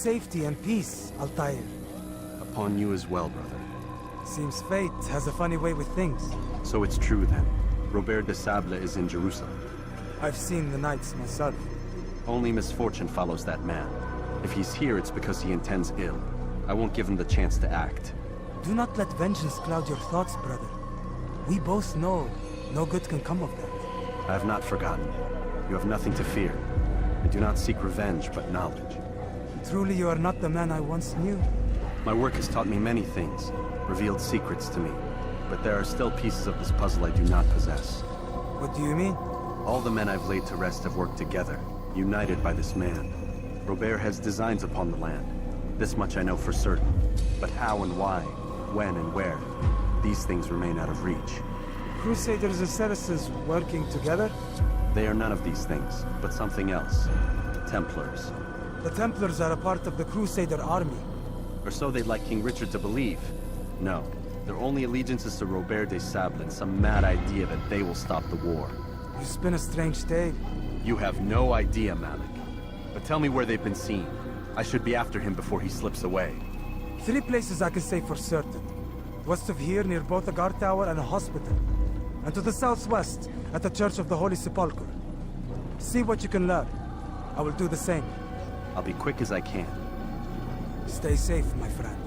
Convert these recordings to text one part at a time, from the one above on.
safety and peace, Altaïr. Upon you as well, brother. Seems fate has a funny way with things. So it's true then. Robert de Sable is in Jerusalem. I've seen the Knights myself. Only misfortune follows that man. If he's here, it's because he intends ill. I won't give him the chance to act. Do not let vengeance cloud your thoughts, brother. We both know no good can come of that. I have not forgotten. You have nothing to fear. I do not seek revenge, but knowledge. Truly you are not the man I once knew. My work has taught me many things, revealed secrets to me. But there are still pieces of this puzzle I do not possess. What do you mean? All the men I've laid to rest have worked together, united by this man. Robert has designs upon the land. This much I know for certain. But how and why, when and where, these things remain out of reach. Crusaders and Saracens working together? They are none of these things, but something else. Templars. The Templars are a part of the Crusader army. Or so they'd like King Richard to believe. No, their only allegiance is to Robert de Sable and some mad idea that they will stop the war. You spin a strange tale. You have no idea, Malik. But tell me where they've been seen. I should be after him before he slips away. 3 places I can say for certain. West of here, near both a guard tower and a hospital. And to the southwest, at the Church of the Holy Sepulchre. See what you can learn. I will do the same. I'll be quick as I can. Stay safe, my friend.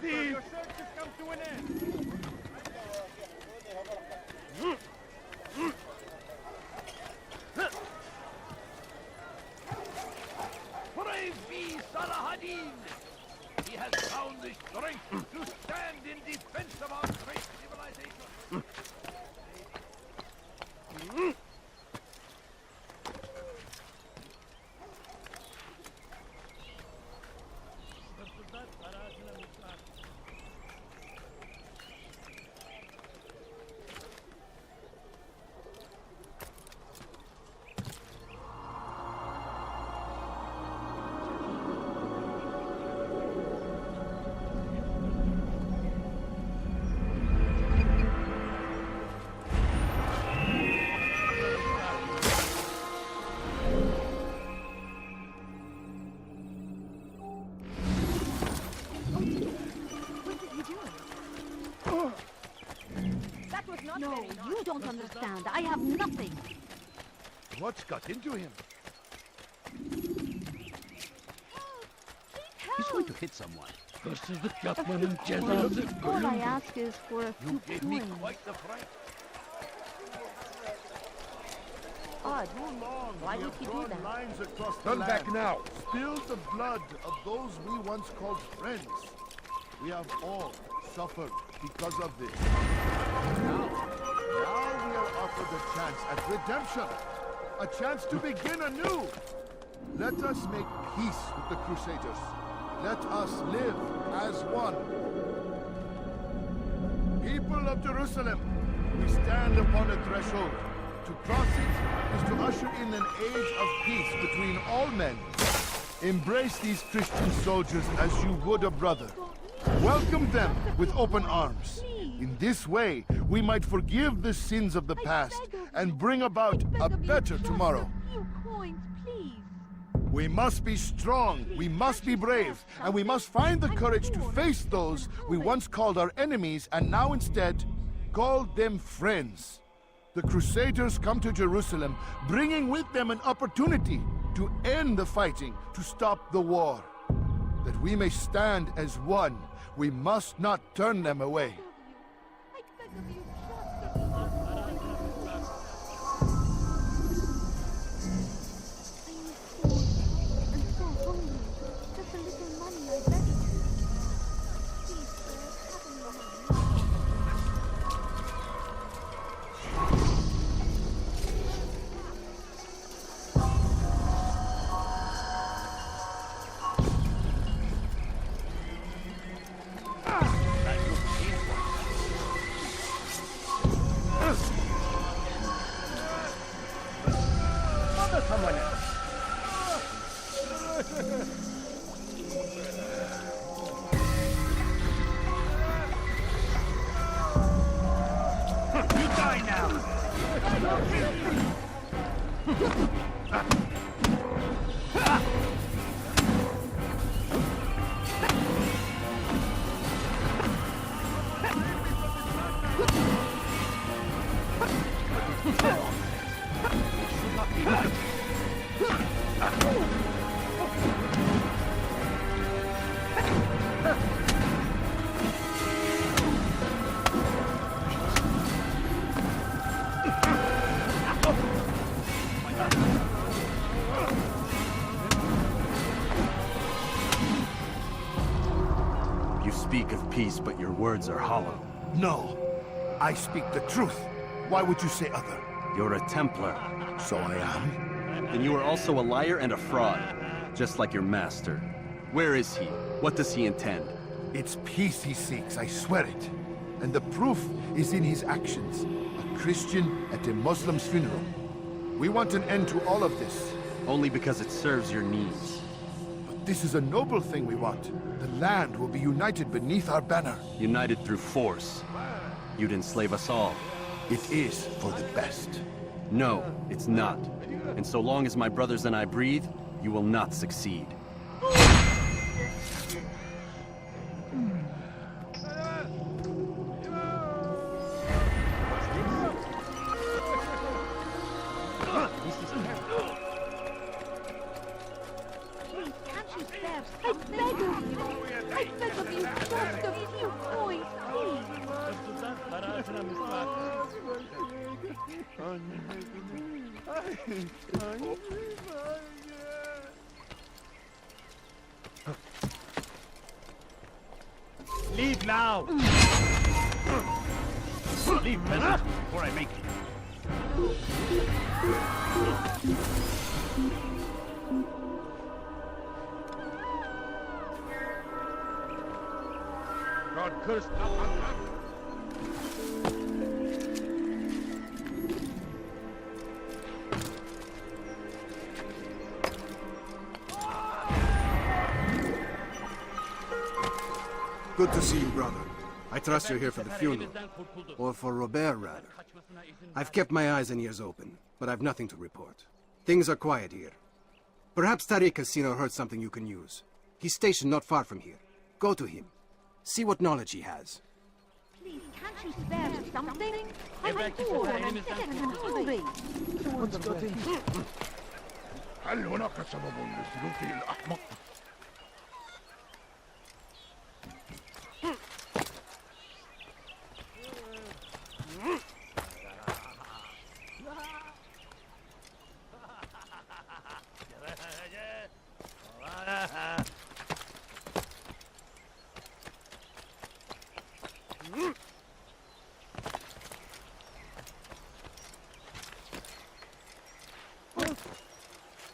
Your search has come to an end. Praise be Salahadin! He has found the strength to stand in defense of our great civilization. No, you don't understand. I have nothing. What's got into him? He's going to hit someone. All I ask is for a few You gave me coins. quite the fright. Odd. Too long Why we would have he do drawn that? lines across the Turn land. back now. Spilled the blood of those we once called friends. We have all suffered because of this. Now we are offered a chance at redemption. A chance to begin anew. Let us make peace with the Crusaders. Let us live as one. People of Jerusalem, we stand upon a threshold. To cross it is to usher in an age of peace between all men. Embrace these Christian soldiers as you would a brother. Welcome them with open arms. In this way, we might forgive the sins of the past and bring about a better tomorrow. A few coins, please. We must be strong, we must be brave, and we must find the courage to face those we once called our enemies and now instead call them friends. The Crusaders come to Jerusalem, bringing with them an opportunity to end the fighting, to stop the war. That we may stand as one, we must not turn them away. I beg of you, just a few coins. I am so hungry. Just a little money, I beg of you. Please, sir, have a moment. Die now! You speak of peace, but your words are hollow. No, I speak the truth. Why would you say other? You're a Templar. So I am. Then you are also a liar and a fraud, just like your master. Where is he? What does he intend? It's peace he seeks, I swear it. And the proof is in his actions. A Christian at a Muslim's funeral. We want an end to all of this. Only because it serves your needs. But this is a noble thing we want. The land will be united beneath our banner. United through force. You'd enslave us all. It is for the best. No, it's not. And so long as my brothers and I breathe, you will not succeed. Please, can't you spare something? I beg of you. I beg of you, just a few coins, please. Leave now! Leave, peasant, before I make you. God curse Good to see you, brother. I trust you're here for the funeral. Or for Robert, rather. I've kept my eyes and ears open, but I've nothing to report. Things are quiet here. Perhaps Tariq has seen or heard something you can use. He's stationed not far from here. Go to him. See what knowledge he has. Please, can't you spare something? I'm poor and I'm sick and hungry. What's got in? هل هناك سبب لسلوكه الأحمق؟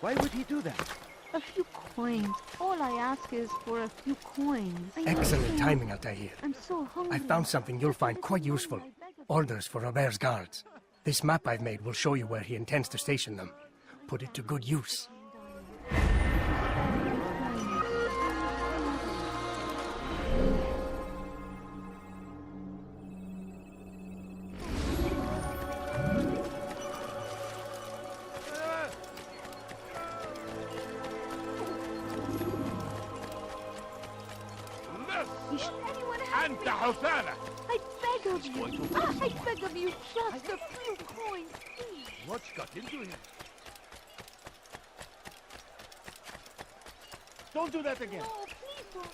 Why would he do that? A few coins. All I ask is for a few coins. Excellent timing, Altaïr. I'm so hungry. I found something you'll find quite useful. Orders for Robert's guards. This map I've made will show you where he intends to station them. Put it to good use. Anyone help me? I beg of you. I beg of you, just a few coins, please. What's got into him? Don't do that again. Oh, please don't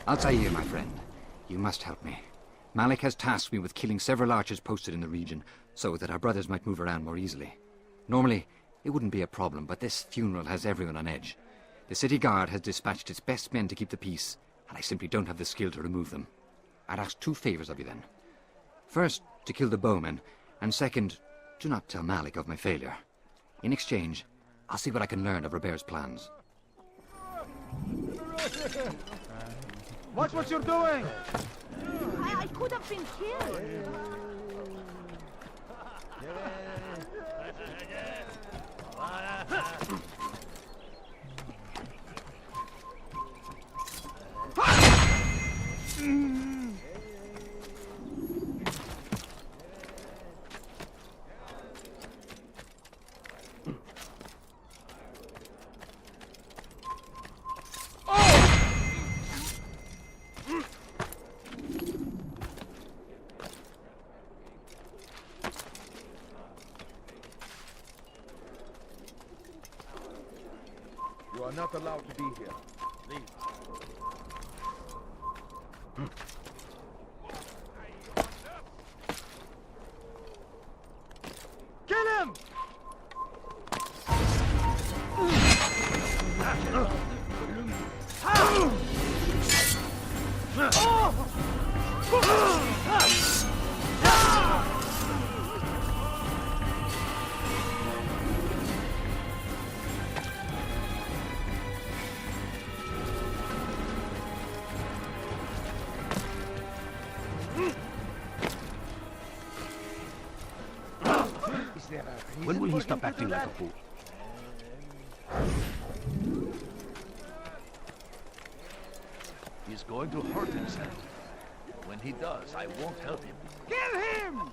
leave. Altaïr, my friend, you must help me. Malik has tasked me with killing several archers posted in the region, so that our brothers might move around more easily. Normally, it wouldn't be a problem, but this funeral has everyone on edge. The city guard has dispatched its best men to keep the peace, and I simply don't have the skill to remove them. I'd ask two favors of you then. First, to kill the bowmen, and second, do not tell Malik of my failure. In exchange, I'll see what I can learn of Robert's plans. Watch what you're doing! I could have been killed. not allowed to be here. Leave. Kill him! When will he stop acting like a fool? He's going to hurt himself. When he does, I won't help him. Kill him!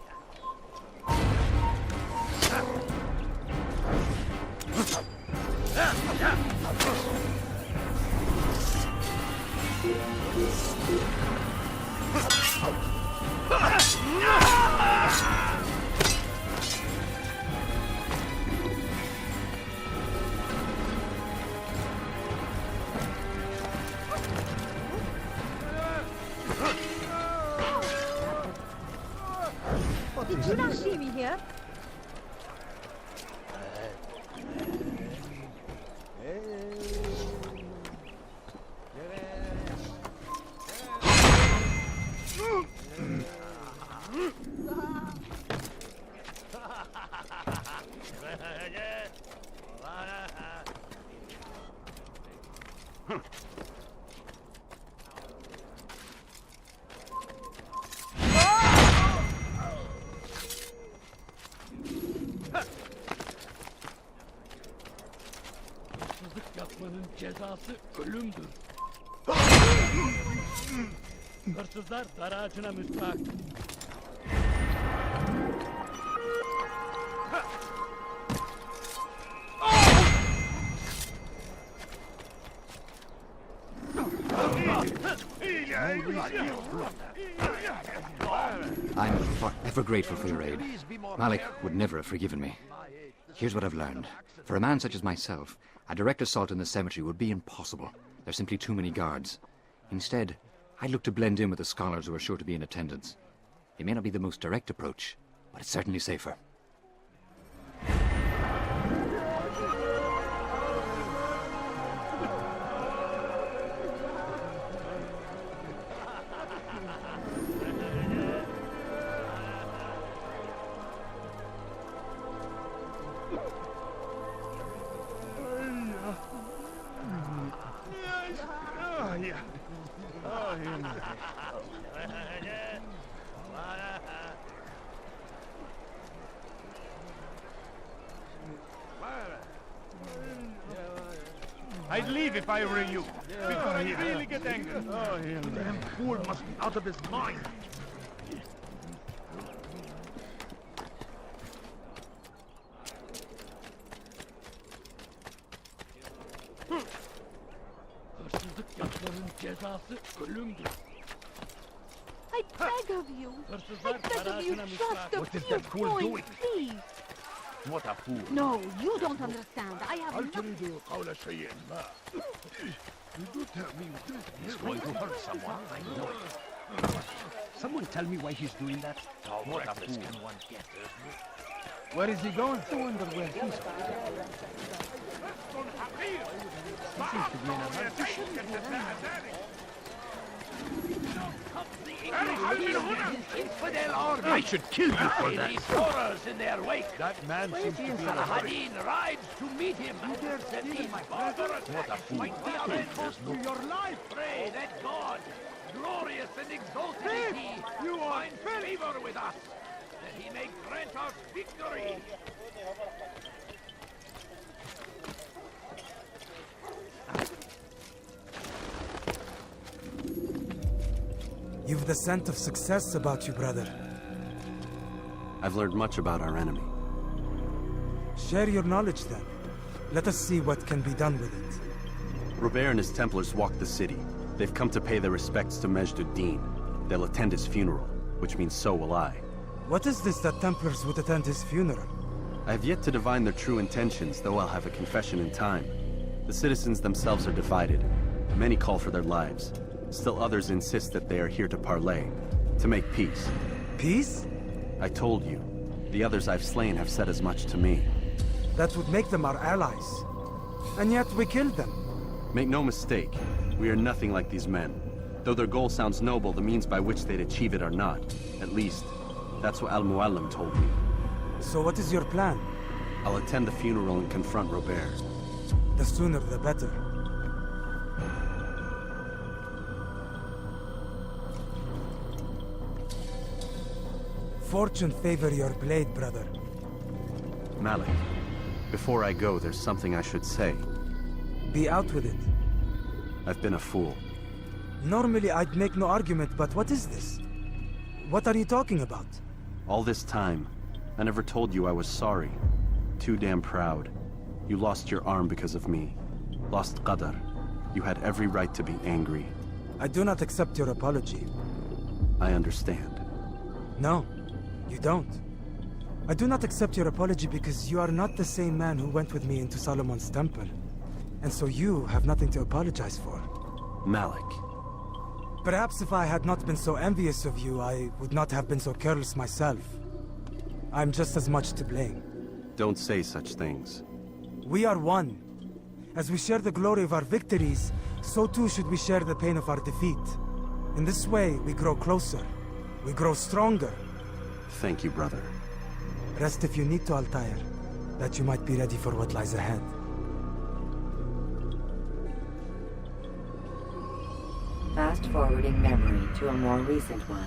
Did you not see me here? Yapmanın cezası ölümdür. Hırsızlar dar ağacına müstahak. I'm forever grateful for your aid. Malik would never have forgiven me. Here's what I've learned. For a man such as myself, a direct assault in the cemetery would be impossible. There's simply too many guards. Instead, I'd look to blend in with the scholars who are sure to be in attendance. It may not be the most direct approach, but it's certainly safer. I'd leave if I were you, before I really get angry. The damn fool must be out of his mind. Hırsızlık yapmanın cezası ölümdür. I beg of you. I beg of you, just a What is few that fool points, doing? please. What a fool. No, you don't understand. I have no... He's going to hurt someone, I know it. Someone tell me why he's doing that? What a fool. Can one get? Where is he going? I wonder where he's going. He seems to be in a hurry. I should kill you for that. Horrors in their wake. That man seems to be in a hurry. rides to meet him. What a fool. To your life. Pray that God, glorious and exalted is he, you find favor with us, that he may grant us victory. You've the scent of success about you, brother. I've learned much about our enemy. Share your knowledge then. Let us see what can be done with it. Robert and his Templars walk the city. They've come to pay their respects to Majd-ud-Din. They'll attend his funeral, which means so will I. What is this that Templars would attend his funeral? I have yet to divine their true intentions, though I'll have a confession in time. The citizens themselves are divided. Many call for their lives. Still others insist that they are here to parley, to make peace. Peace? I told you. The others I've slain have said as much to me. That would make them our allies. And yet we killed them. Make no mistake, we are nothing like these men. Though their goal sounds noble, the means by which they'd achieve it are not. At least, that's what Al-Muallim told me. So what is your plan? I'll attend the funeral and confront Robert. The sooner the better. Fortune favor your blade, brother. Malik, before I go, there's something I should say. Be out with it. I've been a fool. Normally I'd make no argument, but what is this? What are you talking about? All this time, I never told you I was sorry. Too damn proud. You lost your arm because of me. Lost Qadar. You had every right to be angry. I do not accept your apology. I understand. No, you don't. I do not accept your apology because you are not the same man who went with me into Solomon's temple. And so you have nothing to apologize for. Malik. Perhaps if I had not been so envious of you, I would not have been so careless myself. I'm just as much to blame. Don't say such things. We are one. As we share the glory of our victories, so too should we share the pain of our defeat. In this way, we grow closer. We grow stronger. Thank you, brother. Rest if you need to, Altaïr, that you might be ready for what lies ahead. Fast-forwarding memory to a more recent one.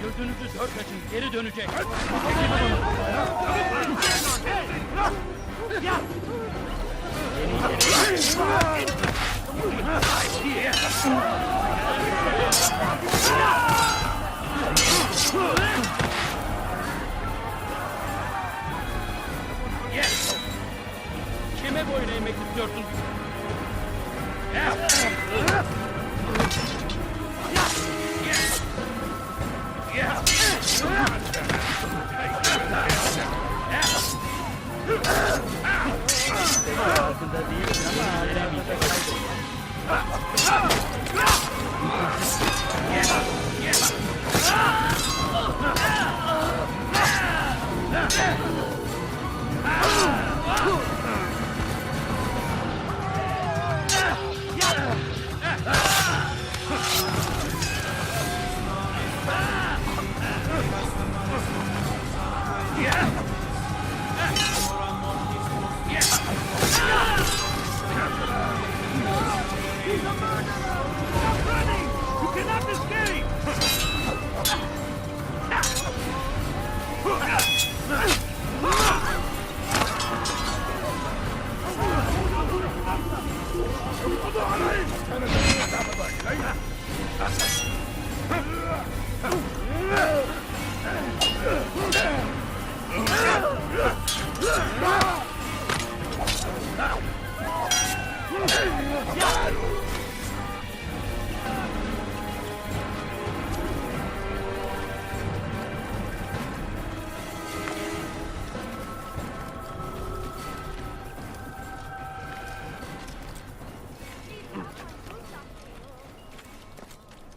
Gözünüzü dört açın, geri dönecek. Kime boyun eğmek istiyorsun?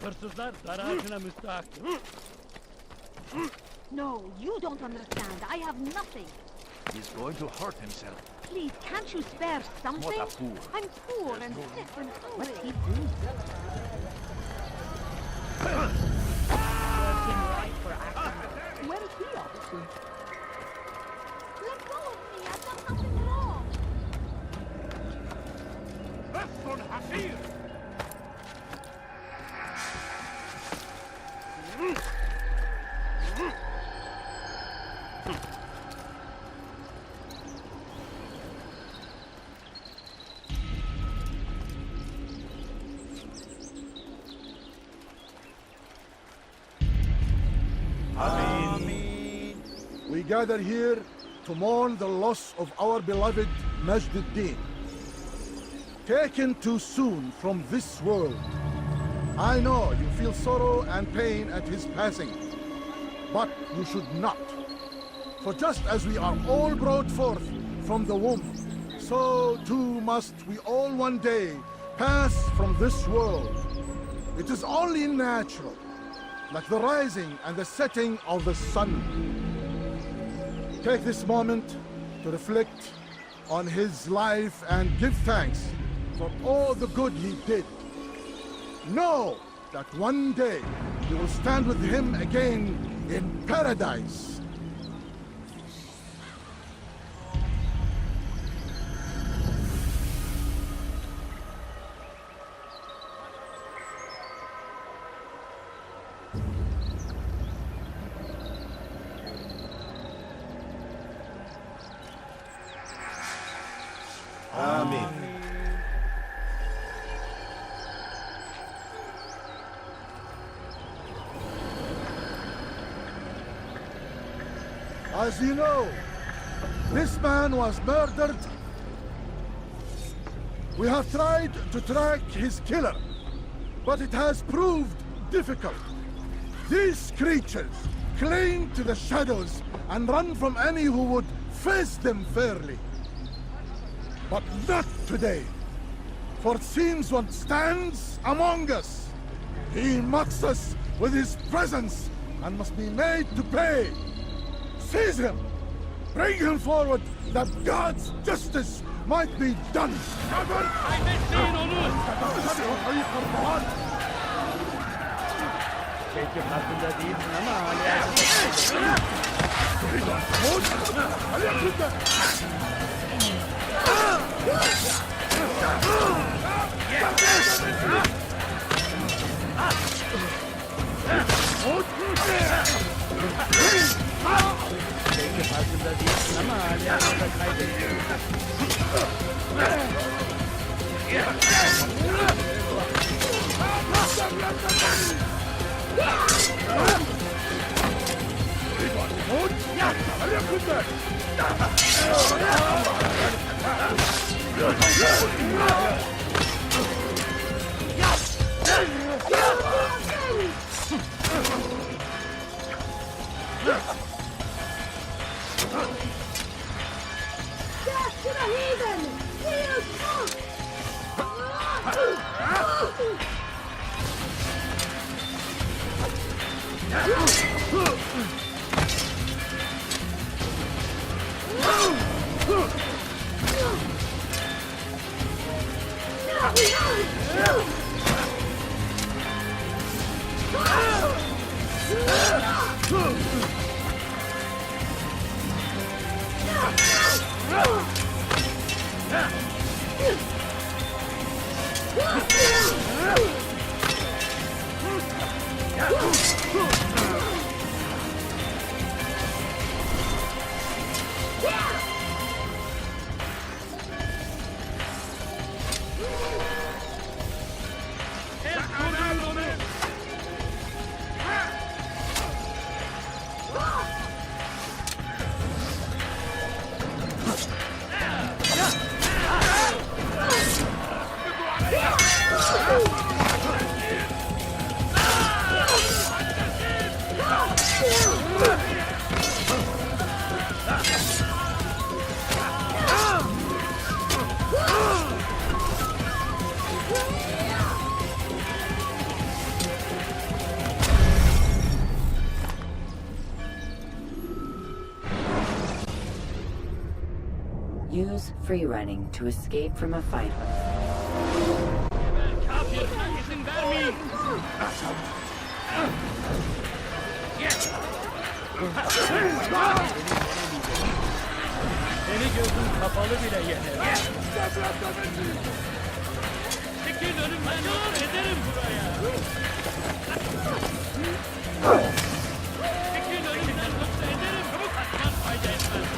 Hırsızlar dar ağacına müstahak. No, you don't understand. I have nothing. He's going to hurt himself. Please, can't you spare something? What a fool. I'm poor and sick and hungry. What's he doing? Serves him right for acting. Where is he? Let go of me! I've done nothing wrong! We gather here to mourn the loss of our beloved Majd-ud-Din. Taken too soon from this world. I know you feel sorrow and pain at his passing, but you should not. For just as we are all brought forth from the womb, so too must we all one day pass from this world. It is only natural, like the rising and the setting of the sun. Take this moment to reflect on his life and give thanks for all the good he did. Know that one day you will stand with him again in paradise. As you know, this man was murdered. We have tried to track his killer, but it has proved difficult. These creatures cling to the shadows and run from any who would face them fairly. But not today, for it seems one stands among us. He mocks us with his presence and must be made to pay. Seize him! Bring him forward, that God's justice might be done! Death to the heathen! Heels Use free running to escape from a fight. Seni gözüm kapalı bile yener. Çekil önümden, yol ederim buraya. Çekil önümden, yoksa ederim. Çabuk atman fayda etmez.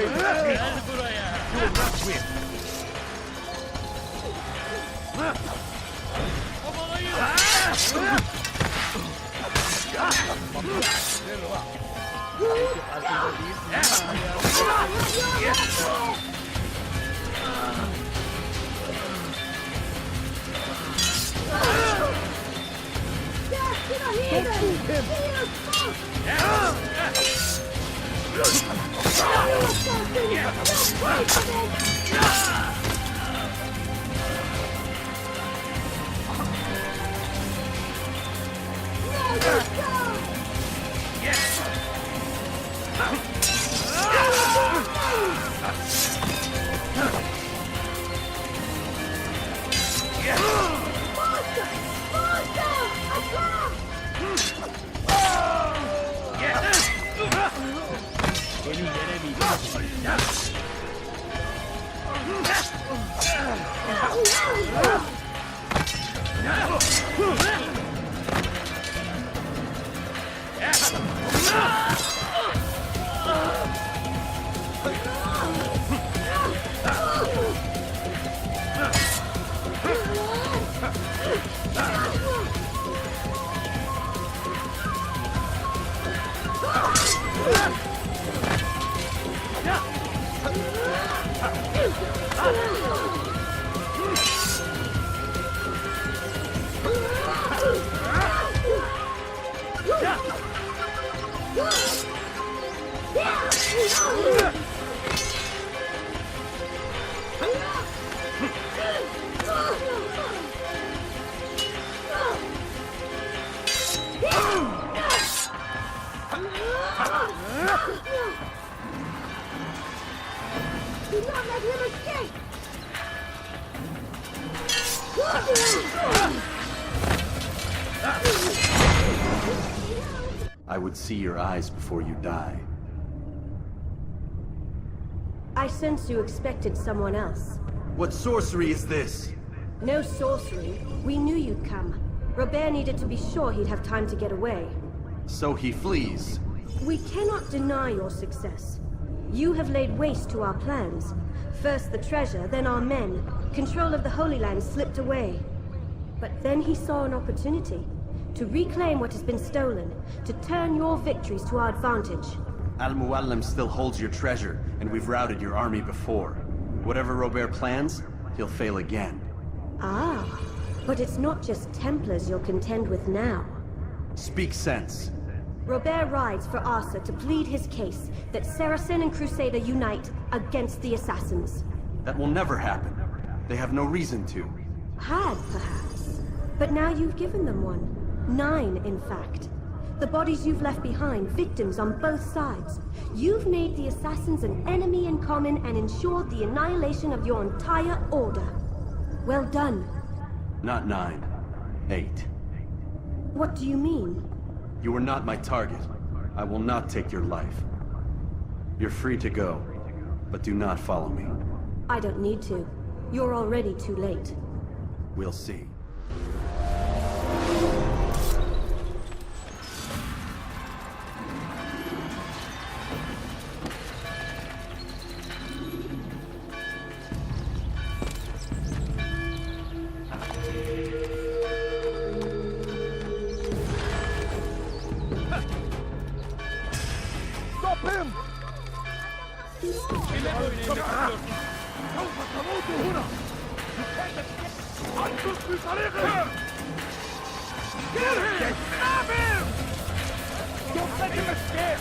Gel buraya. I would see your eyes before you die. I sense you expected someone else. What sorcery is this? No sorcery. We knew you'd come. Robert needed to be sure he'd have time to get away. So he flees. We cannot deny your success. You have laid waste to our plans. First the treasure, then our men. Control of the Holy Land slipped away. But then he saw an opportunity to reclaim what has been stolen, to turn your victories to our advantage. Al-Muallim still holds your treasure, and we've routed your army before. Whatever Robert plans, he'll fail again. Ah, but it's not just Templars you'll contend with now. Speak sense. Robert rides for Asa to plead his case that Saracen and Crusader unite against the Assassins. That will never happen. They have no reason to. Had, perhaps. But now you've given them one. 9, in fact. The bodies you've left behind, victims on both sides. You've made the Assassins an enemy in common and ensured the annihilation of your entire order. Well done. Not 9. 8. What do you mean? You are not my target. I will not take your life. You're free to go, but do not follow me. I don't need to. You're already too late. We'll see. Stop him! Don't let him escape!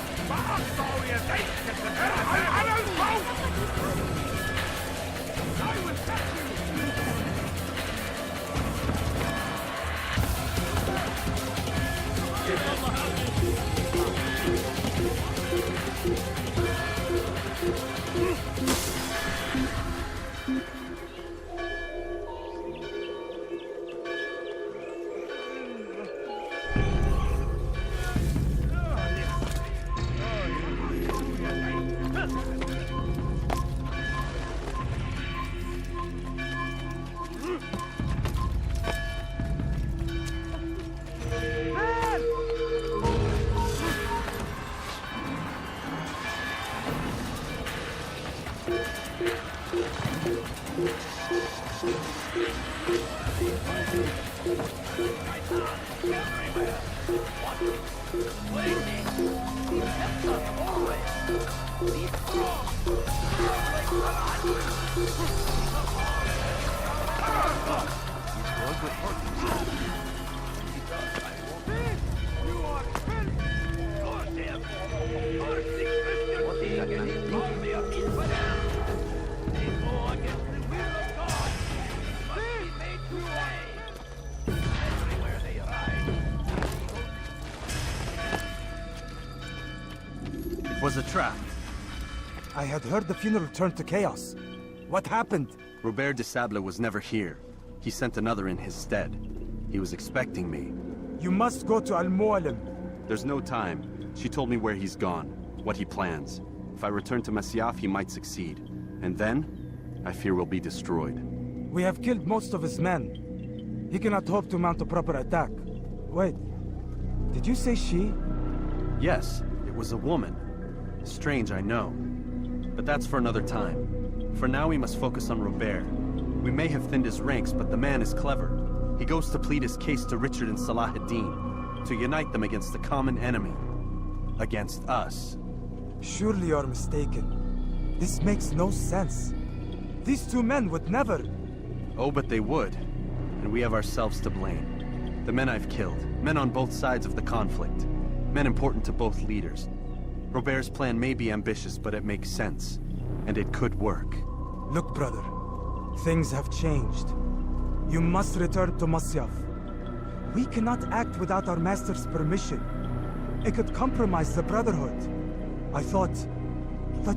It was a trap. I had heard the funeral turned to chaos. What happened? Robert de Sable was never here. He sent another in his stead. He was expecting me. You must go to Al-Mu'alim. There's no time. She told me where he's gone, what he plans. If I return to Masyaf, he might succeed. And then, I fear we'll be destroyed. We have killed most of his men. He cannot hope to mount a proper attack. Wait, did you say she? Yes, it was a woman. Strange, I know. But that's for another time. For now, we must focus on Robert. We may have thinned his ranks, but the man is clever. He goes to plead his case to Richard and Salah ad-Din, to unite them against the common enemy. Against us. Surely you're mistaken. This makes no sense. These two men would never... Oh, but they would. And we have ourselves to blame. The men I've killed, men on both sides of the conflict. Men important to both leaders. Robert's plan may be ambitious, but it makes sense. And it could work. Look, brother. Things have changed. You must return to Masyaf. We cannot act without our master's permission. It could compromise the Brotherhood. I thought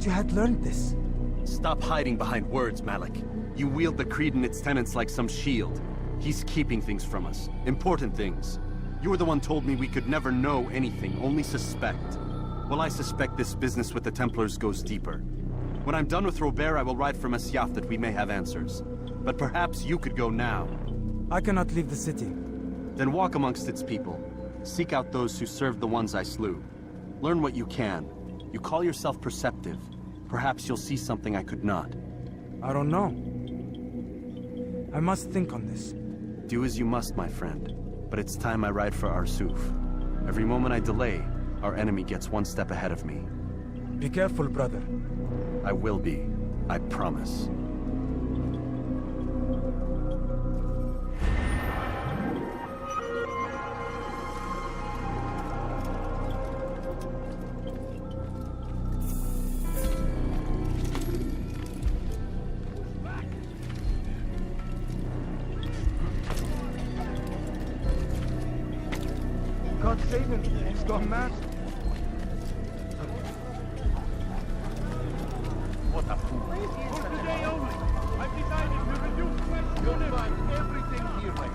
you had learned this. Stop hiding behind words, Malik. You wield the creed and its tenets like some shield. He's keeping things from us. Important things. You were the one told me we could never know anything, only suspect. Well, I suspect this business with the Templars goes deeper. When I'm done with Robert, I will ride for Masyaf that we may have answers. But perhaps you could go now. I cannot leave the city. Then walk amongst its people. Seek out those who served the ones I slew. Learn what you can. You call yourself perceptive. Perhaps you'll see something I could not. I don't know. I must think on this. Do as you must, my friend. But it's time I ride for Arsuf. Every moment I delay, our enemy gets one step ahead of me. Be careful, brother. I will be. I promise. God save him. He's gone mad. What a fool. For today only, I've decided to reduce my you'll find everything here, my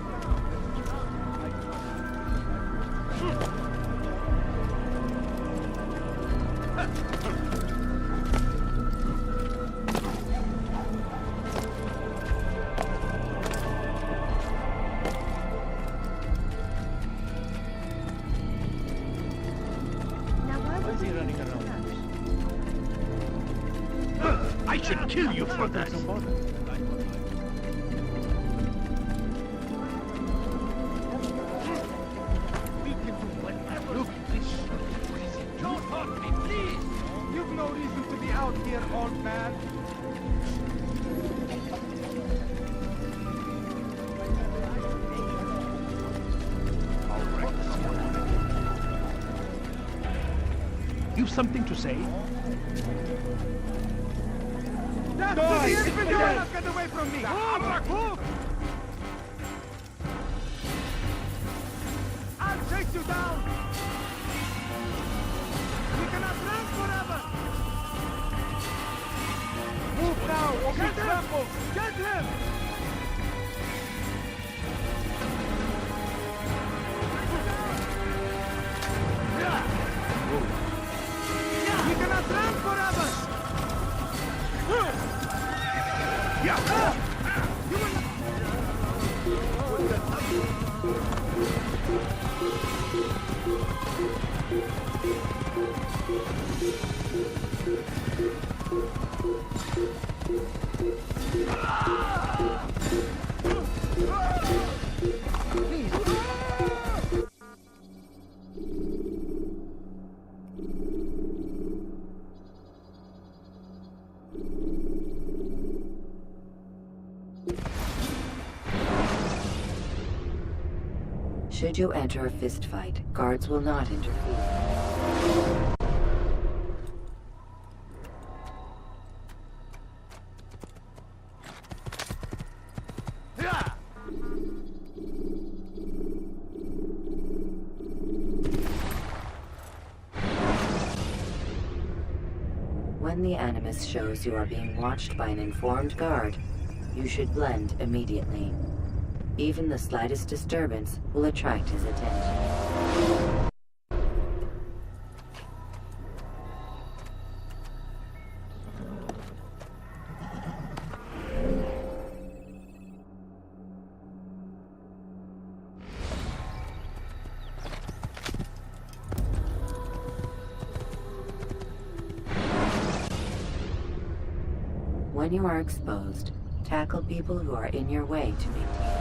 I should kill you for this! Look, this don't hurt me, please! You've no reason to be out here, old man. You've something to say? Death to the infidel! Get away from me! Move! I'll chase you down! We cannot run forever! Move now, or get trampled! Get him! We cannot run forever! Should you enter a fistfight, guards will not interfere. When the Animus shows you are being watched by an informed guard, you should blend immediately. Even the slightest disturbance will attract his attention. When you are exposed, tackle people who are in your way to maintain.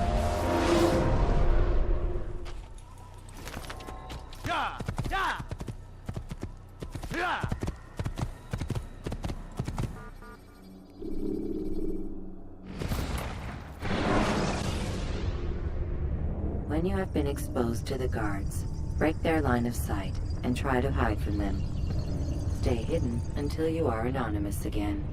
When you have been exposed to the guards, break their line of sight and try to hide from them. Stay hidden until you are anonymous again.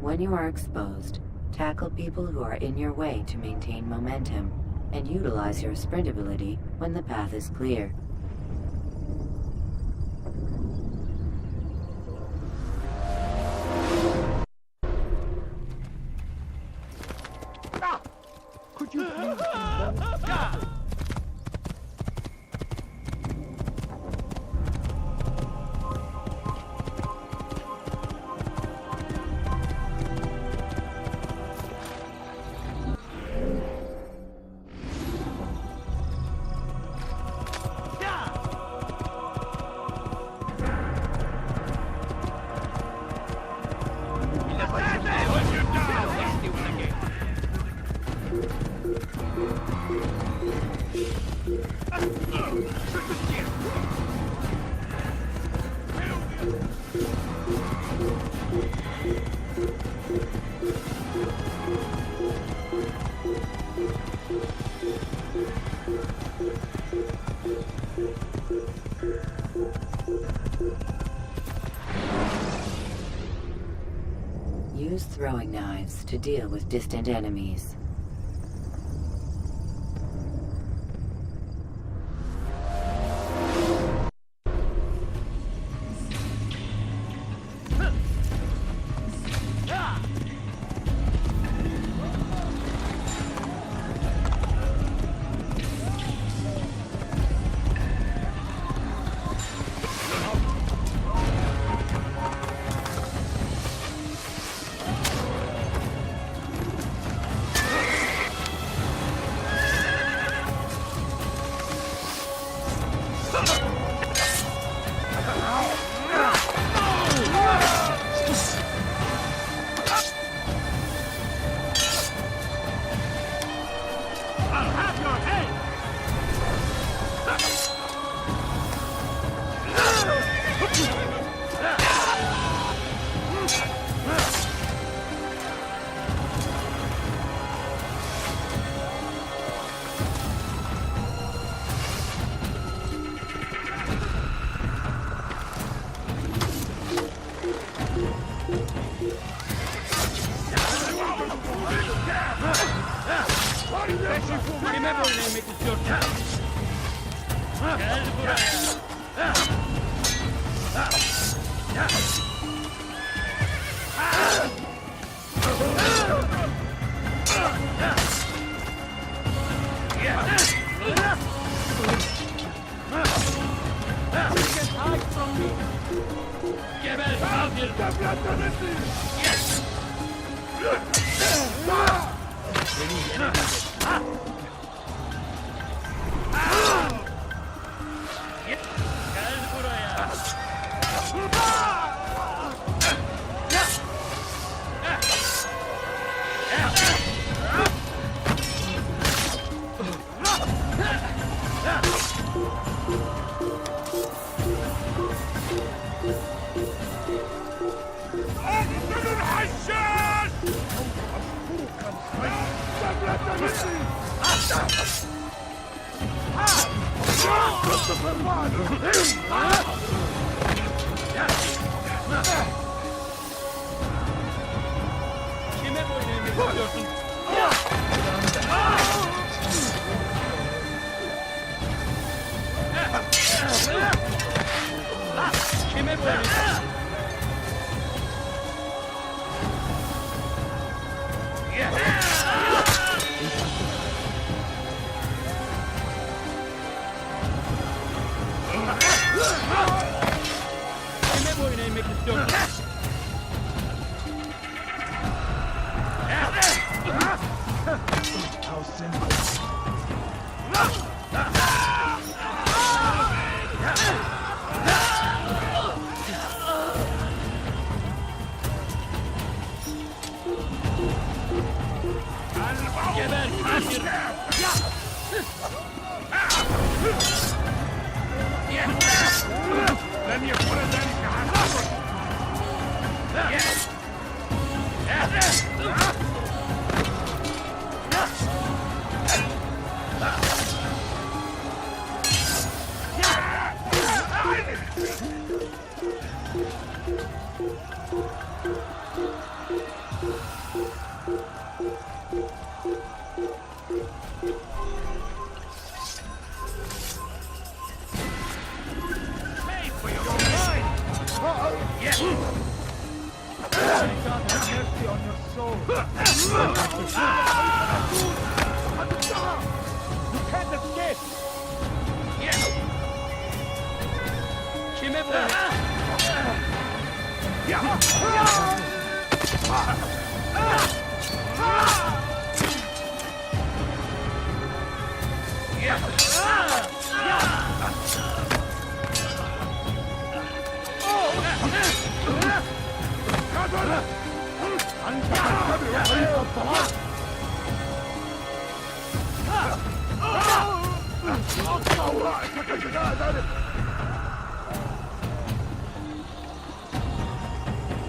When you are exposed, tackle people who are in your way to maintain momentum, and utilize your sprint ability when the path is clear. Could you please Use throwing knives to deal with distant enemies. Kime boyun eğmek istiyorsun? Gel buraya. Geber kafir! Beni yenemeyecek. Gel buraya. Kime boyun eğmek istiyorsun? Kime boyun eğmek istiyorsun? Kime boyun eğmek istiyorsun? Geber kafir! لن يكون ذلك عذابا Kime boyun?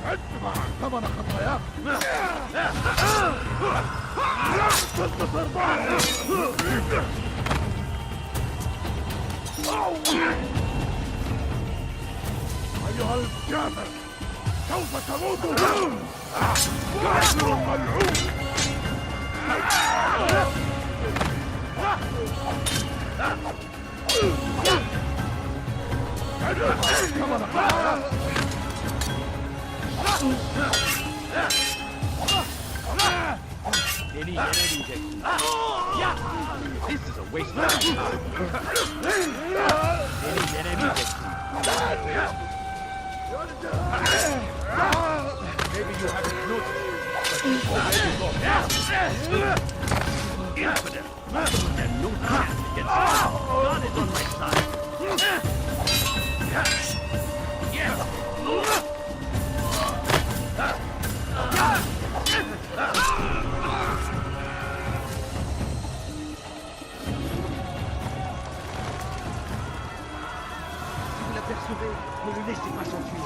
ادفع ثمن خطاياك لن تنتصر معه أيها الكافر سوف تموت كافر ملعون Beni yenemeyeceksin. This is a waste of time. Beni yenemeyeceksin. Maybe you haven't noticed, but you've already lost. Infidel! There's no chance against God. God is on my side. Vous l'apercevez, ne le laissez pas s'enfuir.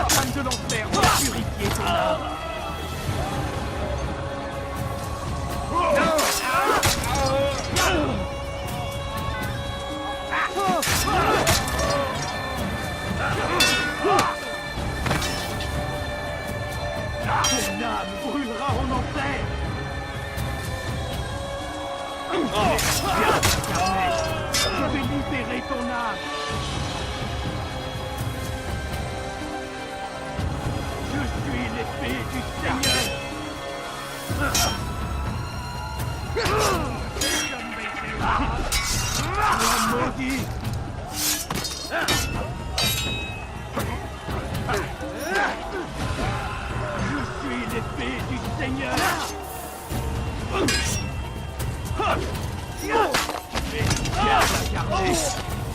Femme de l'enfer, purifiez ton âme. libérer ton âme. Je suis l'épée du Seigneur. Sois maudit. Je suis l'épée du Seigneur.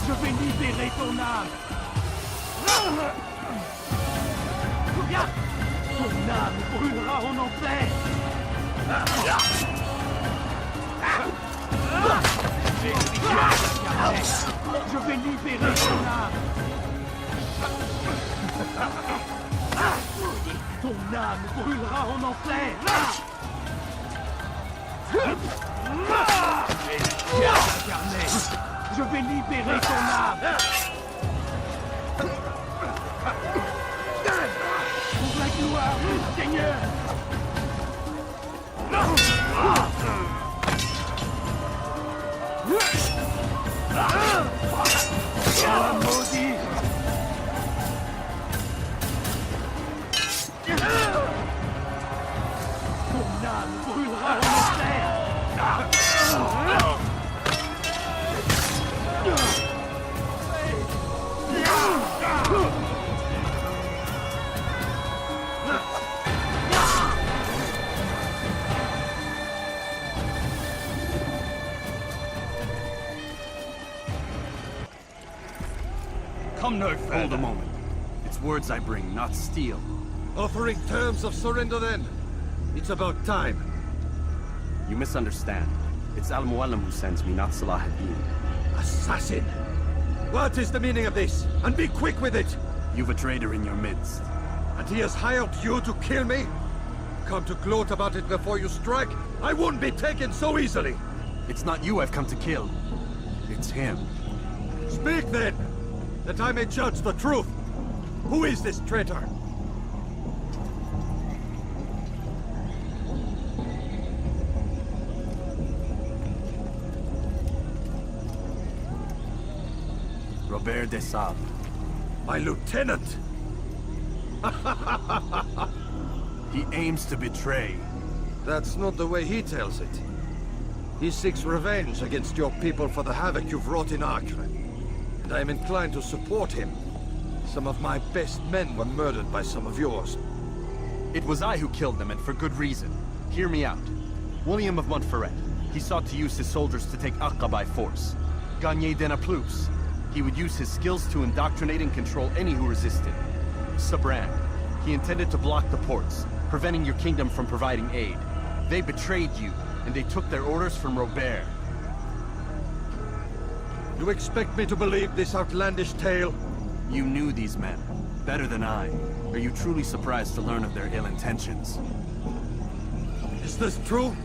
Je vais libérer ton âme. Ton âme brûlera en enfer. Je vais libérer ton âme. Ton âme brûlera en enfer. Je vais libérer ton âme. Pour la gloire du Seigneur. Sois maudit. Ton âme brûlera en enfer. Come no further. Hold a moment. It's words I bring, not steel. Offering terms of surrender then? It's about time. You misunderstand. It's Al-Mualim who sends me, not Salah ad-Din. Assassin! What is the meaning of this? And be quick with it! You've a traitor in your midst. And he has hired you to kill me? Come to gloat about it before you strike? I won't be taken so easily! It's not you I've come to kill. It's him. Speak then! That I may judge the truth! Who is this traitor? Robert de Sable. My lieutenant! He aims to betray. That's not the way he tells it. He seeks revenge against your people for the havoc you've wrought in Acre. And I am inclined to support him. Some of my best men were murdered by some of yours. It was I who killed them, and for good reason. Hear me out. William of Montferrat. He sought to use his soldiers to take Acre by force. Gagné de Naplouse. He would use his skills to indoctrinate and control any who resisted. Sabran. He intended to block the ports, preventing your kingdom from providing aid. They betrayed you, and they took their orders from Robert. You expect me to believe this outlandish tale? You knew these men, better than I. Are you truly surprised to learn of their ill intentions? Is this true?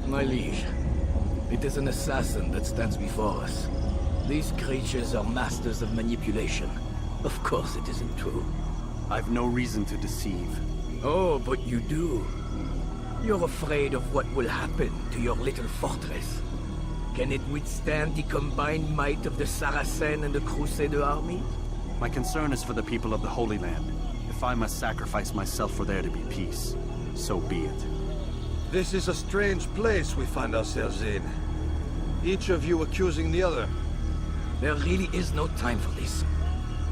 My liege, it is an assassin that stands before us. These creatures are masters of manipulation. Of course it isn't true. I've no reason to deceive. Oh, but you do. You're afraid of what will happen to your little fortress. Can it withstand the combined might of the Saracen and the Crusader army? My concern is for the people of the Holy Land. If I must sacrifice myself for there to be peace, so be it. This is a strange place we find ourselves in. Each of you accusing the other. There really is no time for this.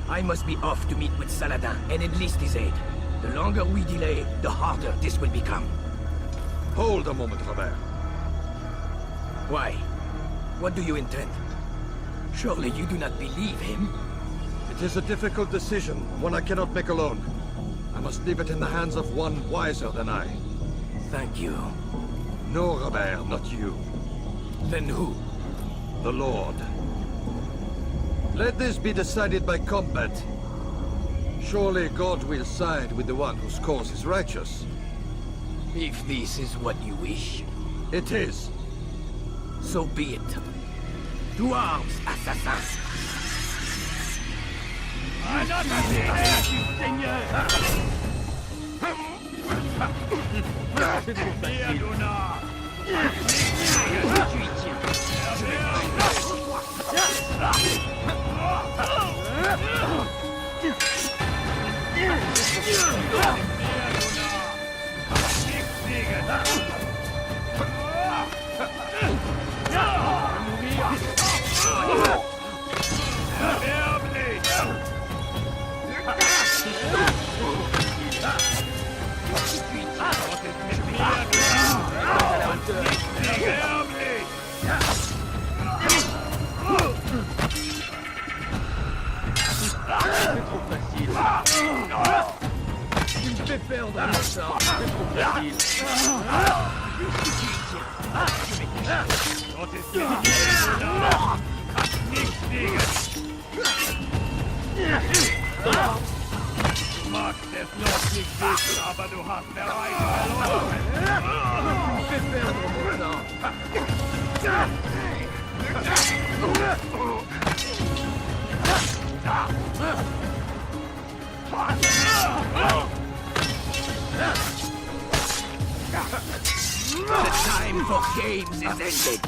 I must be off to meet with Saladin and enlist his aid. The longer we delay, the harder this will become. Hold a moment, Robert. Why? What do you intend? Surely you do not believe him? It is a difficult decision, one I cannot make alone. I must leave it in the hands of one wiser than I. Thank you. No, Robert, not you. Then who? The Lord. Let this be decided by combat. Surely God will side with the one whose cause is righteous. If this is what you wish. It is. So be it. To arms, assassins! À notre épée du Seigneur! Et Adonai! Je Tu me fais perdre le sang, c'est trop facile. Du magst es noch nicht wissen, aber du hast bereits verloren. Tu me fais perdre mon sang. The time for games is ended.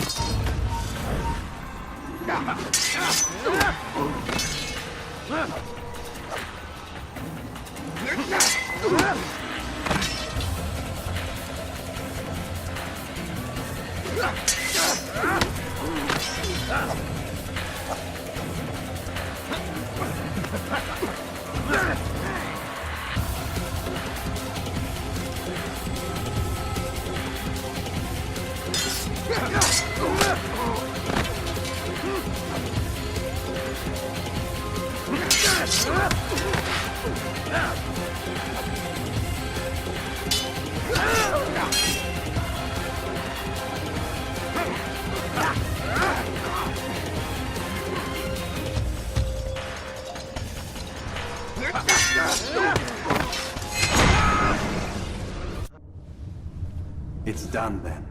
It's done then.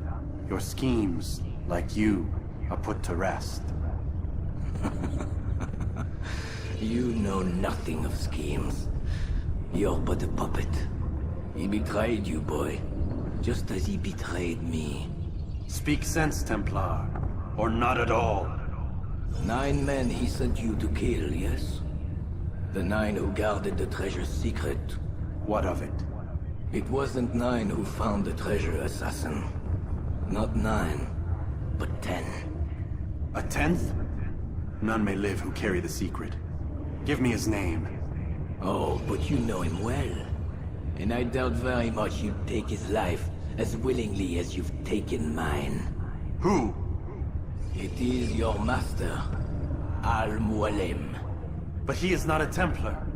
Your schemes, like you, are put to rest. You know nothing of schemes. You're but a puppet. He betrayed you, boy. Just as he betrayed me. Speak sense, Templar. Or not at all. 9 men he sent you to kill, yes? The 9 who guarded the treasure's secret. What of it? It wasn't 9 who found the treasure, assassin. Not 9, but 10. A 10th? None may live who carry the secret. Give me his name. Oh, but you know him well. And I doubt very much you'd take his life as willingly as you've taken mine. Who? It is your master, Al-Mualim. But he is not a Templar.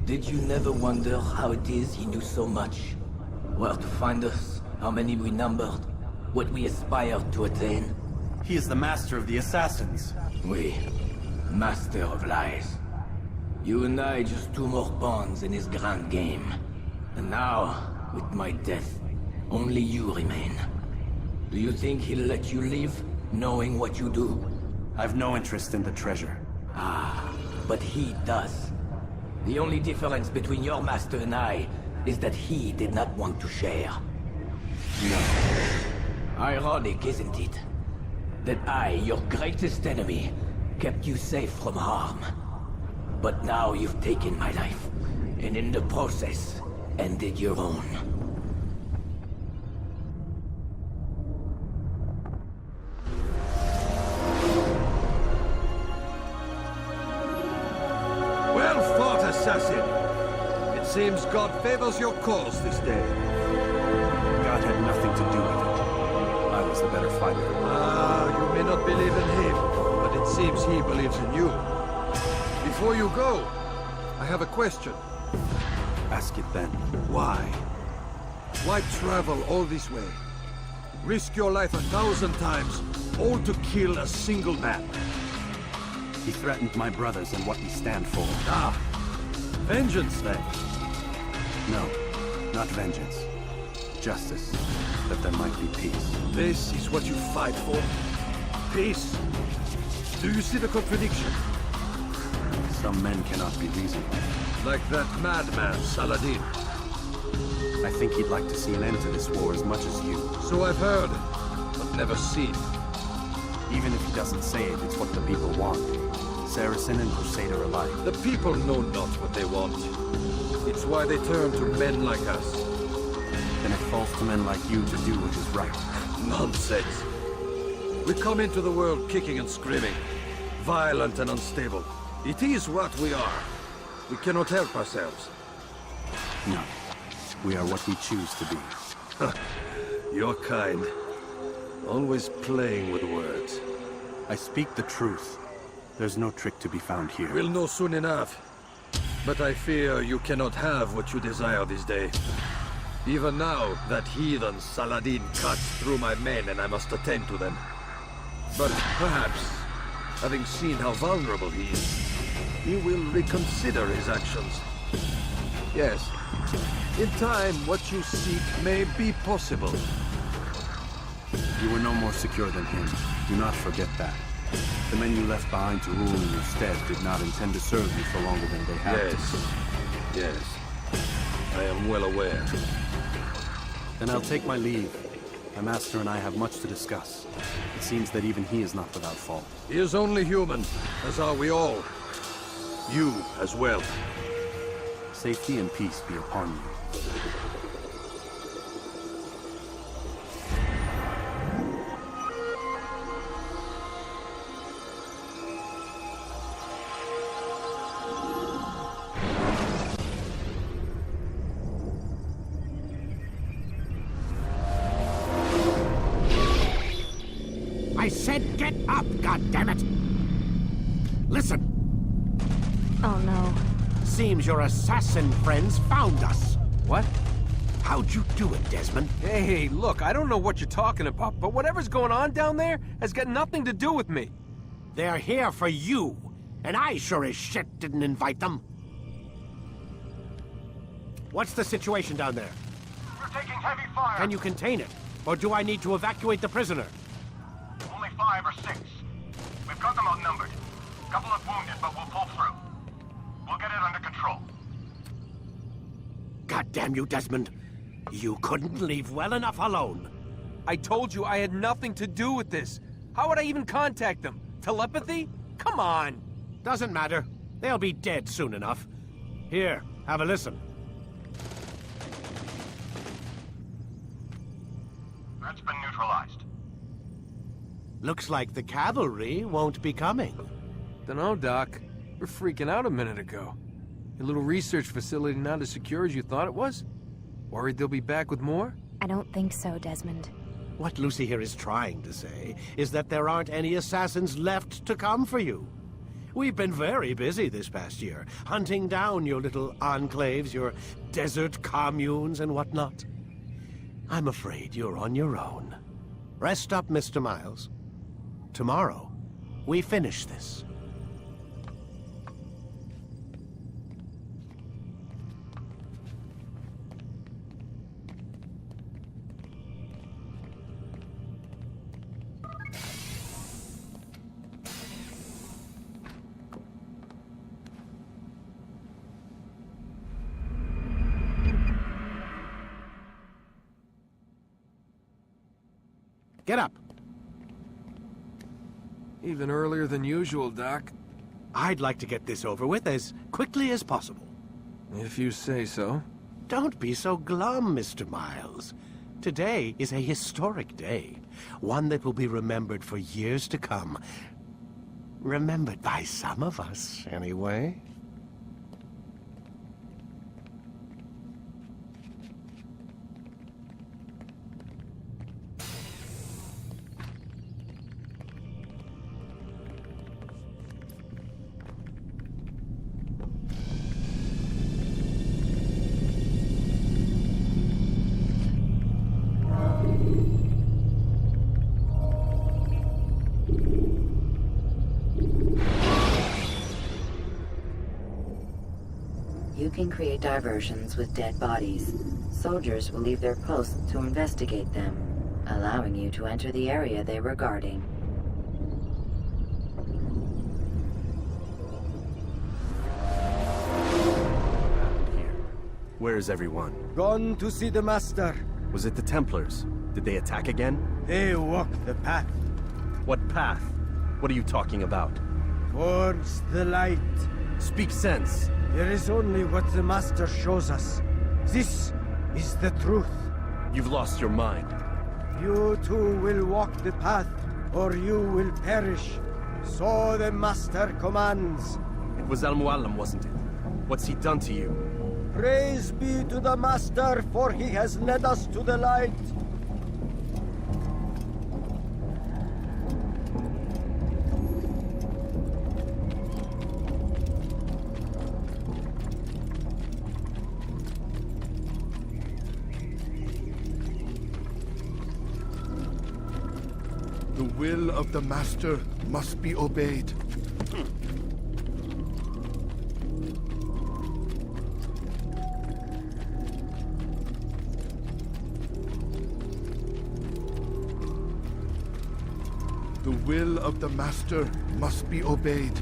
Did you never wonder how it is he knew so much? Where to find us, how many we numbered, what we aspired to attain? He is the master of the assassins. Oui, master of lies. You and I just 2 more pawns in his grand game. And now, with my death, only you remain. Do you think he'll let you live, knowing what you do? I've no interest in the treasure. Ah, but he does. The only difference between your master and I is that he did not want to share. No. Ironic, isn't it? That I, your greatest enemy, kept you safe from harm. But now you've taken my life, and in the process, ended your own. Well fought, assassin. It seems God favors your cause this day. God had nothing to do with it. I was the better fighter. Ah, you may not believe in him, but it seems he believes in you. Before you go, I have a question. Ask it then. Why? Why travel all this way? Risk your life 1,000 times, all to kill a single man. He threatened my brothers and what we stand for. Ah, vengeance then. No, not vengeance. Justice, that there might be peace. This is what you fight for? Peace? Do you see the contradiction? Some men cannot be reasoned. Like that madman, Saladin. I think he'd like to see an end to this war as much as you. So I've heard, but never seen. Even if he doesn't say it, it's what the people want. Saracen and Crusader alike. The people know not what they want. It's why they turn to men like us. Then it falls to men like you to do what is right. Nonsense. We come into the world kicking and screaming, violent and unstable. It is what we are. We cannot help ourselves. No. We are what we choose to be. You're kind. Always playing with words. I speak the truth. There's no trick to be found here. We'll know soon enough. But I fear you cannot have what you desire this day. Even now, that heathen Saladin cuts through my men and I must attend to them. But perhaps, having seen how vulnerable he is, he will reconsider his actions. Yes, in time, what you seek may be possible. You were no more secure than him. Do not forget that. The men you left behind to rule in your stead did not intend to serve you for longer than they had to. Yes. I am well aware. Then I'll take my leave. My master and I have much to discuss. It seems that even he is not without fault. He is only human, as are we all. You as well. Safety and peace be upon you. I said get up, goddammit! Listen! Oh no. Seems your assassin friends found us. What? How'd you do it, Desmond? Hey, look, I don't know what you're talking about, but whatever's going on down there has got nothing to do with me. They're here for you, and I sure as shit didn't invite them. What's the situation down there? We're taking heavy fire. Can you contain it? Or do I need to evacuate the prisoner? Only 5 or 6. We've got them outnumbered. Couple of wounded, but we'll pull through. We'll get it under control. God damn you, Desmond. You couldn't leave well enough alone. I told you I had nothing to do with this. How would I even contact them? Telepathy? Come on. Doesn't matter. They'll be dead soon enough. Here, have a listen. That's been neutralized. Looks like the cavalry won't be coming. Dunno, Doc. We're freaking out a minute ago. Your little research facility not as secure as you thought it was? Worried they'll be back with more? I don't think so, Desmond. What Lucy here is trying to say is that there aren't any assassins left to come for you. We've been very busy this past year, hunting down your little enclaves, your desert communes and whatnot. I'm afraid you're on your own. Rest up, Mr. Miles. Tomorrow, we finish this. Get up. Even earlier than usual, Doc. I'd like to get this over with as quickly as possible. If you say so. Don't be so glum, Mr. Miles. Today is a historic day. One that will be remembered for years to come. Remembered by some of us, anyway. You can create diversions with dead bodies. Soldiers will leave their posts to investigate them, allowing you to enter the area they were guarding. Where is everyone? Gone to see the Master. Was it the Templars? Did they attack again? They walk the path. What path? What are you talking about? Towards the light. Speak sense. There is only what the Master shows us. This is the truth. You've lost your mind. You too will walk the path, or you will perish. So the Master commands. It was Al-Mu'allim, wasn't it? What's he done to you? Praise be to the Master, for he has led us to the light. The will of the Master must be obeyed. The will of the Master must be obeyed.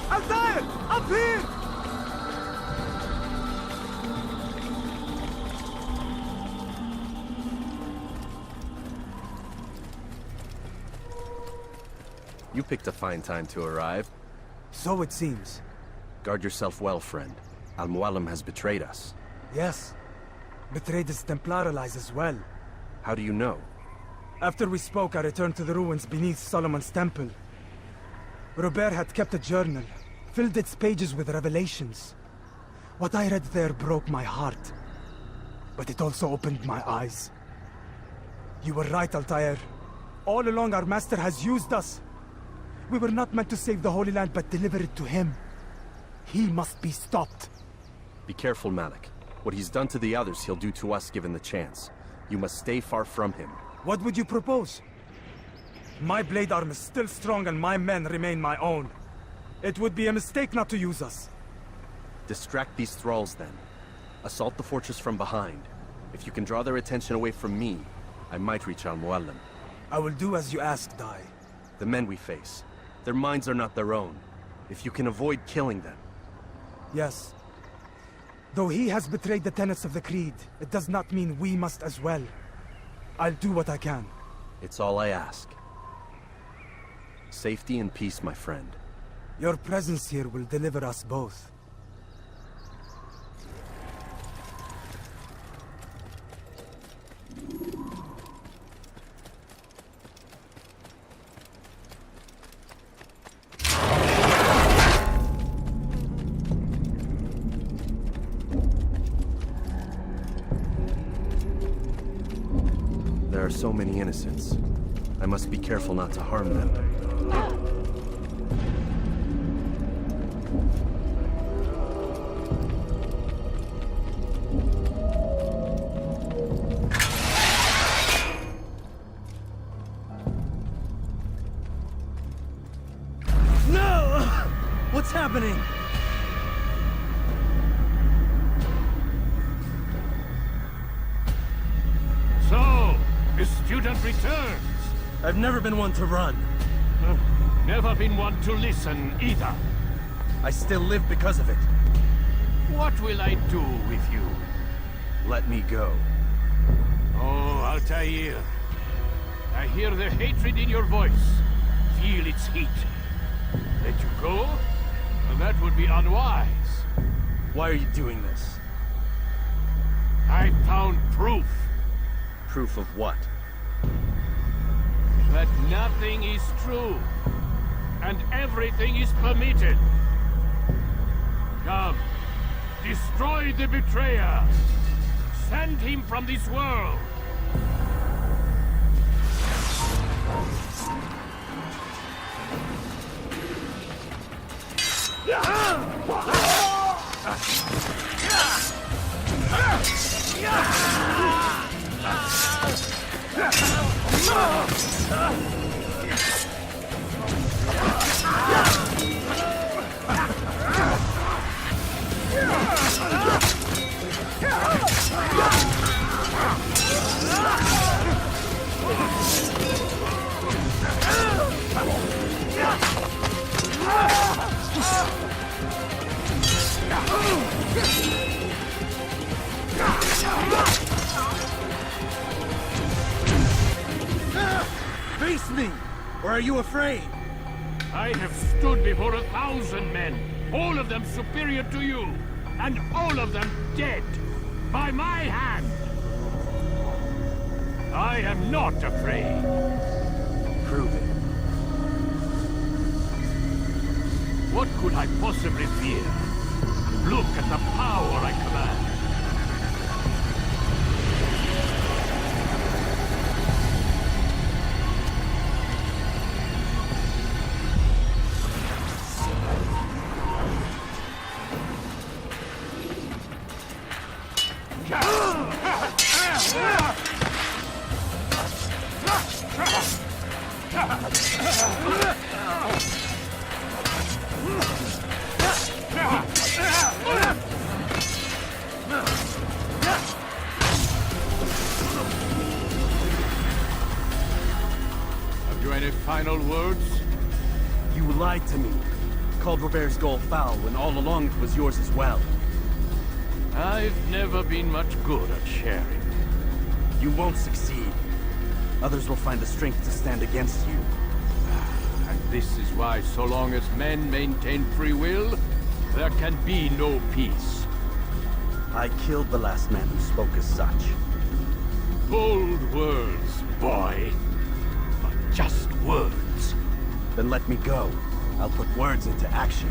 Altaïr! Up here! You picked a fine time to arrive. So it seems. Guard yourself well, friend. Al-Mualim has betrayed us. Yes. Betrayed his Templar allies as well. How do you know? After we spoke, I returned to the ruins beneath Solomon's temple. Robert had kept a journal, filled its pages with revelations. What I read there broke my heart. But it also opened my eyes. You were right, Altaïr. All along our master has used us. We were not meant to save the Holy Land, but deliver it to him. He must be stopped. Be careful, Malik. What he's done to the others, he'll do to us given the chance. You must stay far from him. What would you propose? My blade arm is still strong and my men remain my own. It would be a mistake not to use us. Distract these thralls then. Assault the fortress from behind. If you can draw their attention away from me, I might reach Al-Mualim. I will do as you ask, Dai. The men we face, their minds are not their own. If you can avoid killing them. Yes. Though he has betrayed the tenets of the Creed, it does not mean we must as well. I'll do what I can. It's all I ask. Safety and peace, my friend. Your presence here will deliver us both. There are so many innocents. I must be careful not to harm them. No! What's happening? So, the student returns. I've never been one to run. Never been one to listen either. I still live because of it. What will I do with you? Let me go. Oh, Altaïr. I hear the hatred in your voice. Feel its heat. Let you go? Well, that would be unwise. Why are you doing this? I found proof. Proof of what? That nothing is true. And everything is permitted. Come. Destroy the betrayer. Send him from this world. Face me! Or are you afraid? I have stood before 1,000 men, all of them superior to you, and all of them dead, by my hand. I am not afraid. Prove it. What could I possibly fear? Look at the power I command. Have you any final words? You lied to me. Called Robert's goal foul when all along it was yours as well. I've never been much good at sharing. You won't succeed. Others will find the strength to stand against you. And this is why, so long as men maintain free will, there can be no peace. I killed the last man who spoke as such. Bold words, boy. But just words. Then let me go. I'll put words into action.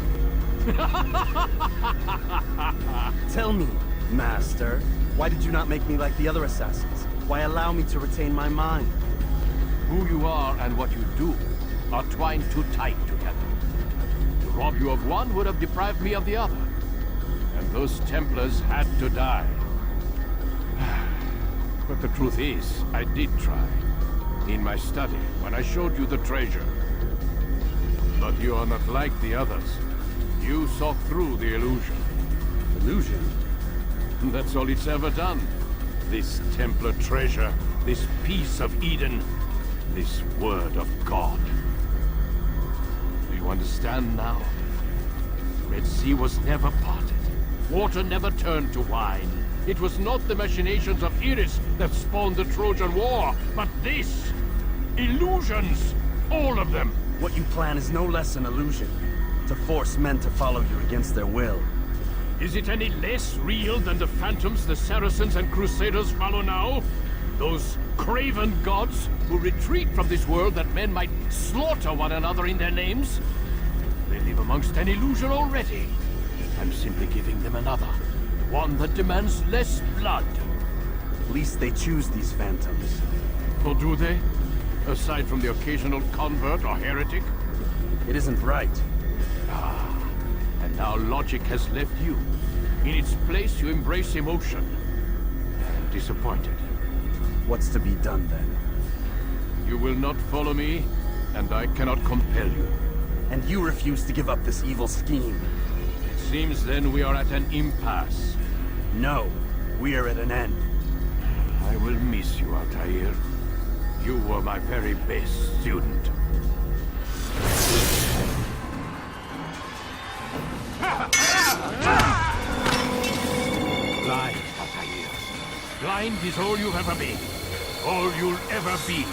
Tell me, Master, why did you not make me like the other assassins? Why allow me to retain my mind? Who you are and what you do are twined too tight together. To rob you of one would have deprived me of the other. And those Templars had to die. But the truth is, I did try. In my study, when I showed you the treasure. But you are not like the others. You saw through the illusion. Illusion? That's all it's ever done. This Templar treasure, this piece of Eden, this word of God. Do you understand now? The Red Sea was never parted. Water never turned to wine. It was not the machinations of Iris that spawned the Trojan War, but this! Illusions! All of them! What you plan is no less an illusion. To force men to follow you against their will. Is it any less real than the phantoms the Saracens and Crusaders follow now? Those craven gods who retreat from this world that men might slaughter one another in their names? They live amongst an illusion already. I'm simply giving them another. One that demands less blood. At least they choose these phantoms. Or do they? Aside from the occasional convert or heretic? It isn't right. And now logic has left you. In its place, you embrace emotion. I'm disappointed. What's to be done then? You will not follow me, and I cannot compel you. And you refuse to give up this evil scheme. It seems then we are at an impasse. No, we are at an end. I will miss you, Altaïr. You were my very best student. Blind, Altaïr. Blind is all you've ever been. all you'll ever be.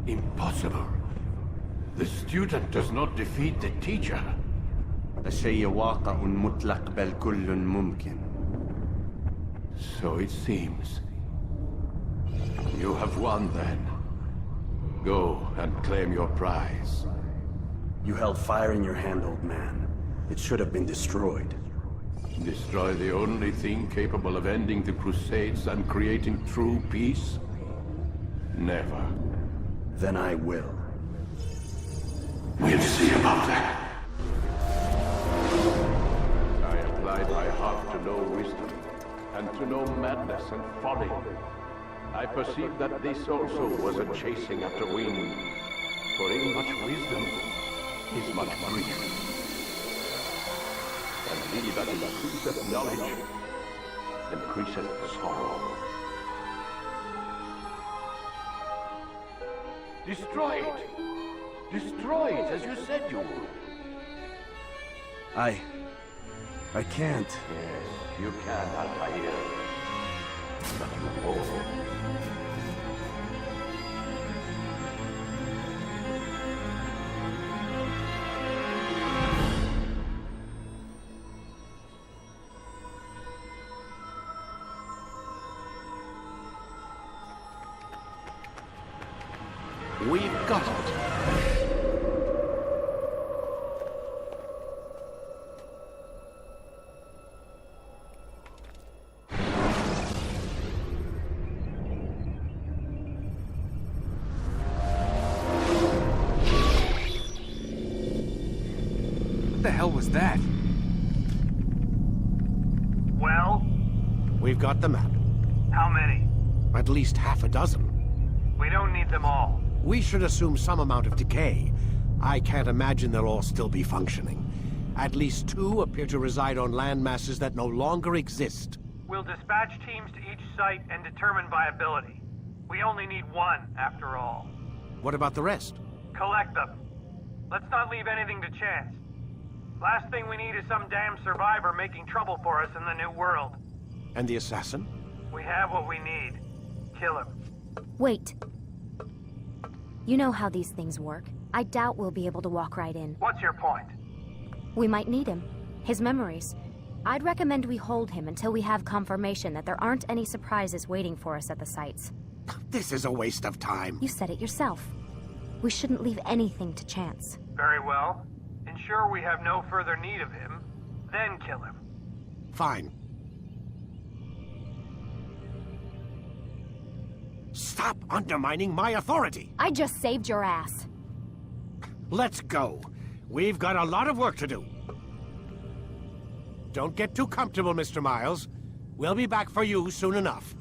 Impossible. The student does not defeat the teacher. الشيء واقع مطلق بل كل ممكن. So it seems. You have won then. Go and claim your prize. You held fire in your hand, old man. It should have been destroyed. Destroy the only thing capable of ending the Crusades and creating true peace? Never. Then I will. We'll see about that. I applied my heart to know wisdom, and to know madness and folly. I perceived that this also was a chasing after wind. For in much wisdom is much grief. And he that increaseth knowledge increaseth sorrow. Destroy it! Destroy it, as you said you would. I can't. Yes, you can, Altaïr. But you won't. We've got it. What the hell was that? Well? We've got the map. How many? At least half a dozen. We don't need them all. We should assume some amount of decay. I can't imagine they'll all still be functioning. At least 2 appear to reside on land masses that no longer exist. We'll dispatch teams to each site and determine viability. We only need 1, after all. What about the rest? Collect them. Let's not leave anything to chance. Last thing we need is some damn survivor making trouble for us in the new world. And the assassin? We have what we need. Kill him. Wait. You know how these things work. I doubt we'll be able to walk right in. What's your point? We might need him. His memories. I'd recommend we hold him until we have confirmation that there aren't any surprises waiting for us at the sites. This is a waste of time. You said it yourself. We shouldn't leave anything to chance. Very well. Ensure we have no further need of him, then kill him. Fine. Stop undermining my authority! I just saved your ass. Let's go. We've got a lot of work to do. Don't get too comfortable, Mr. Miles. We'll be back for you soon enough.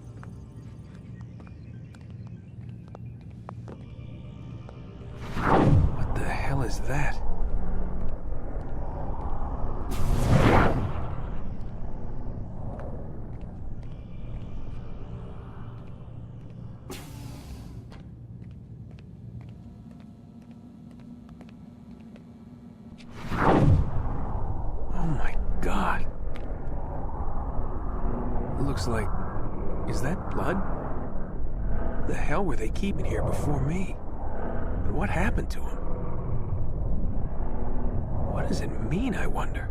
What the hell is that? God. It looks like... Is that blood? The hell were they keeping here before me? And what happened to him? What does it mean, I wonder?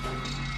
Moving.